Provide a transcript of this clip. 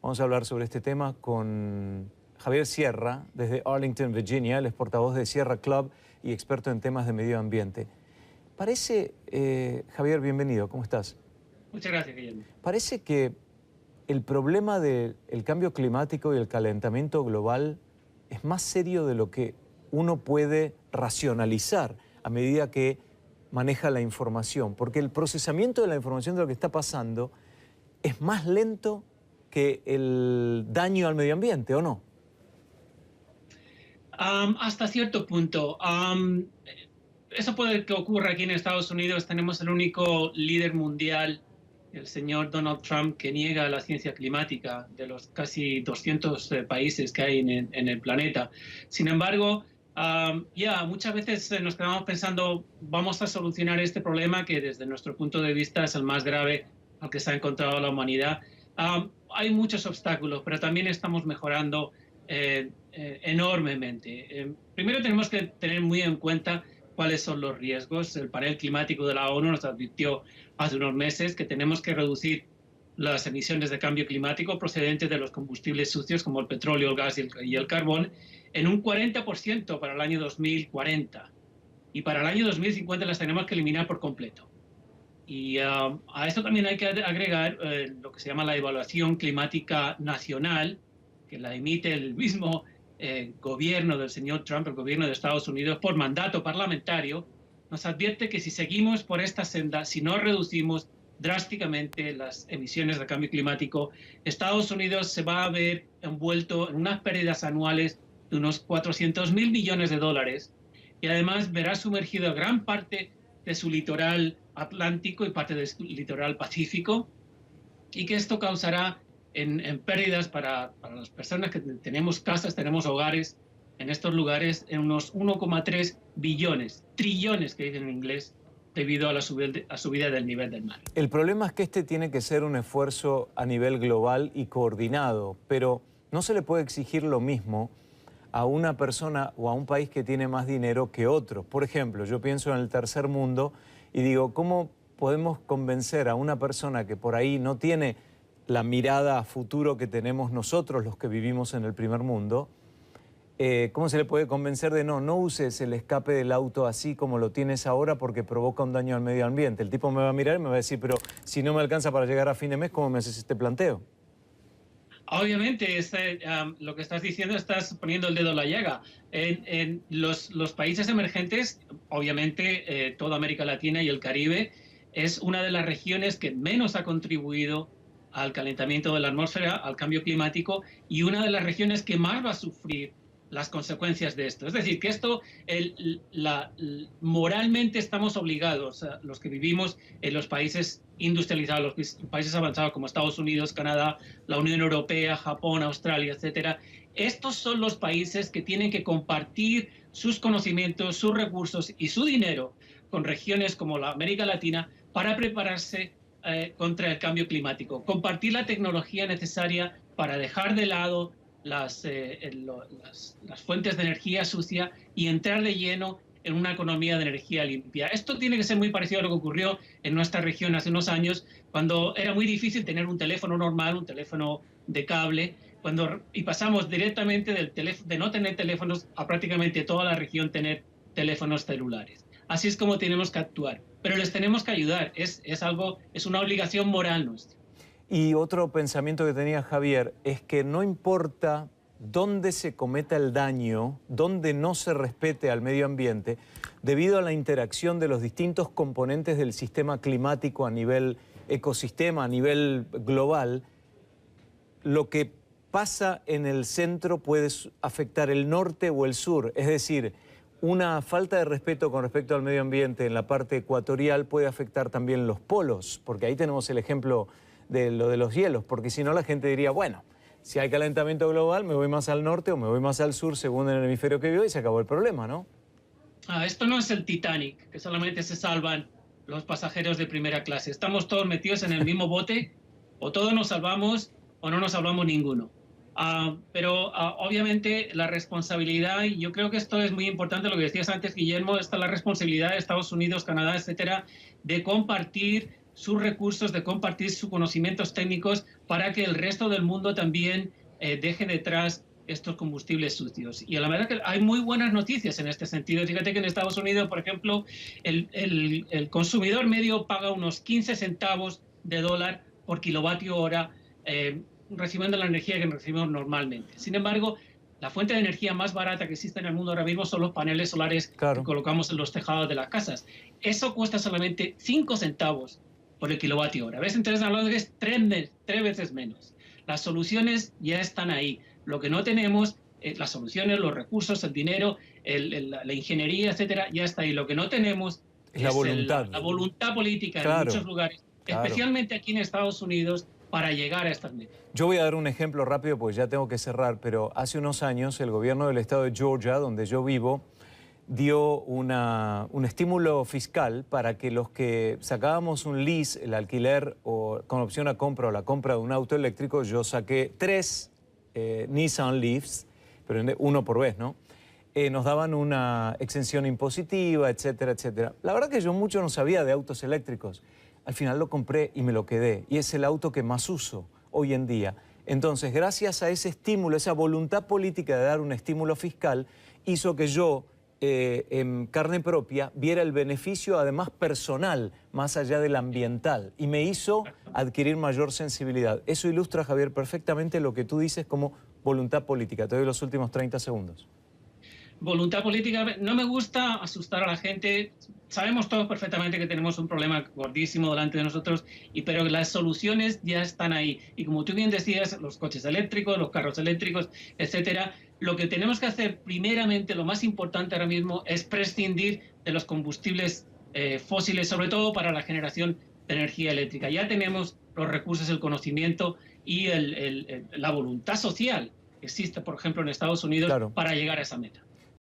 Vamos a hablar sobre este tema con Javier Sierra, desde Arlington, Virginia. Él es portavoz de Sierra Club y experto en temas de medio ambiente. Parece, Javier, bienvenido, ¿cómo estás? Muchas gracias, Guillermo. Parece que el problema del cambio climático y el calentamiento global es más serio de lo que uno puede racionalizar a medida que maneja la información, porque el procesamiento de la información de lo que está pasando es más lento que el daño al medio ambiente, ¿o no? Hasta cierto punto. Eso puede que ocurra aquí en Estados Unidos. Tenemos el único líder mundial, el señor Donald Trump, que niega la ciencia climática de los casi 200 países que hay en el planeta. Sin embargo, muchas veces nos quedamos pensando, vamos a solucionar este problema que desde nuestro punto de vista es el más grave al que se ha encontrado la humanidad. Hay muchos obstáculos, pero también estamos mejorando enormemente. Primero tenemos que tener muy en cuenta cuáles son los riesgos. El panel climático de la ONU nos advirtió hace unos meses que tenemos que reducir las emisiones de cambio climático procedentes de los combustibles sucios como el petróleo, el gas y el carbón en un 40% para el año 2040. Y para el año 2050 las tenemos que eliminar por completo. Y a esto también hay que agregar lo que se llama la evaluación climática nacional, que la emite el mismo gobierno del señor Trump, el gobierno de Estados Unidos, por mandato parlamentario. Nos advierte que si seguimos por esta senda, si no reducimos drásticamente las emisiones de cambio climático, Estados Unidos se va a ver envuelto en unas pérdidas anuales de unos 400.000 millones de dólares y además verá sumergido gran parte de su litoral atlántico y parte de su litoral pacífico, y que esto causará en pérdidas para las personas que tenemos casas, tenemos hogares en estos lugares, en unos 1,3 billones, trillones que dicen en inglés, debido a la subida del nivel del mar. El problema es que este tiene que ser un esfuerzo a nivel global y coordinado, pero no se le puede exigir lo mismo a una persona o a un país que tiene más dinero que otro. Por ejemplo, yo pienso en el tercer mundo y digo, ¿cómo podemos convencer a una persona que por ahí no tiene la mirada a futuro que tenemos nosotros, los que vivimos en el primer mundo? ¿Cómo se le puede convencer de no uses el escape del auto así como lo tienes ahora porque provoca un daño al medio ambiente? El tipo me va a mirar y me va a decir, pero si no me alcanza para llegar a fin de mes, ¿cómo me haces este planteo? Obviamente, lo que estás diciendo, estás poniendo el dedo en la llaga. En los países emergentes, obviamente, toda América Latina y el Caribe es una de las regiones que menos ha contribuido al calentamiento de la atmósfera, al cambio climático, y una de las regiones que más va a sufrir las consecuencias de esto. Es decir, que esto moralmente estamos obligados, los que vivimos en los países industrializados, los países avanzados como Estados Unidos, Canadá, la Unión Europea, Japón, Australia, etcétera. Estos son los países que tienen que compartir sus conocimientos, sus recursos y su dinero con regiones como la América Latina para prepararse contra el cambio climático. Compartir la tecnología necesaria para dejar de lado las fuentes de energía sucia y entrar de lleno en una economía de energía limpia. Esto tiene que ser muy parecido a lo que ocurrió en nuestra región hace unos años, cuando era muy difícil tener un teléfono normal, un teléfono de cable, y pasamos directamente de no tener teléfonos a prácticamente toda la región tener teléfonos celulares. Así es como tenemos que actuar, pero les tenemos que ayudar, es una obligación moral nuestra. Y otro pensamiento que tenía Javier es que no importa dónde se cometa el daño, dónde no se respete al medio ambiente, debido a la interacción de los distintos componentes del sistema climático a nivel ecosistema, a nivel global, lo que pasa en el centro puede afectar el norte o el sur. Es decir, una falta de respeto con respecto al medio ambiente en la parte ecuatorial puede afectar también los polos, porque ahí tenemos el ejemplo de lo de los hielos, porque si no la gente diría, bueno, si hay calentamiento global me voy más al norte o me voy más al sur según el hemisferio que vivo y se acabó el problema, ¿no? Esto no es el Titanic, que solamente se salvan los pasajeros de primera clase. Estamos todos metidos en el mismo bote, o todos nos salvamos o no nos salvamos ninguno. Pero obviamente la responsabilidad, y yo creo que esto es muy importante, lo que decías antes, Guillermo, está la responsabilidad de Estados Unidos, Canadá, etcétera, de compartir sus recursos, de compartir sus conocimientos técnicos para que el resto del mundo también deje detrás estos combustibles sucios. Y la verdad que hay muy buenas noticias en este sentido. Fíjate que en Estados Unidos, por ejemplo, el consumidor medio paga unos 15 centavos de dólar por kilovatio hora recibiendo la energía que recibimos normalmente. Sin embargo, la fuente de energía más barata que existe en el mundo ahora mismo son los paneles solares que colocamos en los tejados de las casas. Eso cuesta solamente 5 centavos por el kilovatio hora. ¿Ves? Entonces hablando de que es tres veces menos. Las soluciones ya están ahí. Lo que no tenemos, las soluciones, los recursos, el dinero, la ingeniería, etcétera, ya está ahí. Lo que no tenemos es la voluntad. La voluntad política en muchos lugares, especialmente aquí en Estados Unidos, para llegar a estas metas. Yo voy a dar un ejemplo rápido, pues ya tengo que cerrar, pero hace unos años el gobierno del estado de Georgia, donde yo vivo, dio un estímulo fiscal para que los que sacábamos un lease, el alquiler o con opción a compra o la compra de un auto eléctrico, yo saqué 3 Nissan Leafs, pero uno por vez, ¿no? Nos daban una exención impositiva, etcétera, etcétera. La verdad que yo mucho no sabía de autos eléctricos. Al final lo compré y me lo quedé. Y es el auto que más uso hoy en día. Entonces, gracias a ese estímulo, esa voluntad política de dar un estímulo fiscal, hizo que yo, en carne propia, viera el beneficio además personal, más allá del ambiental, y me hizo adquirir mayor sensibilidad. Eso ilustra, Javier, perfectamente lo que tú dices como voluntad política. Te doy los últimos 30 segundos. Voluntad política, no me gusta asustar a la gente. Sabemos todos perfectamente que tenemos un problema gordísimo delante de nosotros, pero las soluciones ya están ahí. Y como tú bien decías, los coches eléctricos, los carros eléctricos, etcétera, lo que tenemos que hacer primeramente, lo más importante ahora mismo, es prescindir de los combustibles fósiles, sobre todo para la generación de energía eléctrica. Ya tenemos los recursos, el conocimiento y la voluntad social que existe, por ejemplo, en Estados Unidos para llegar a esa meta.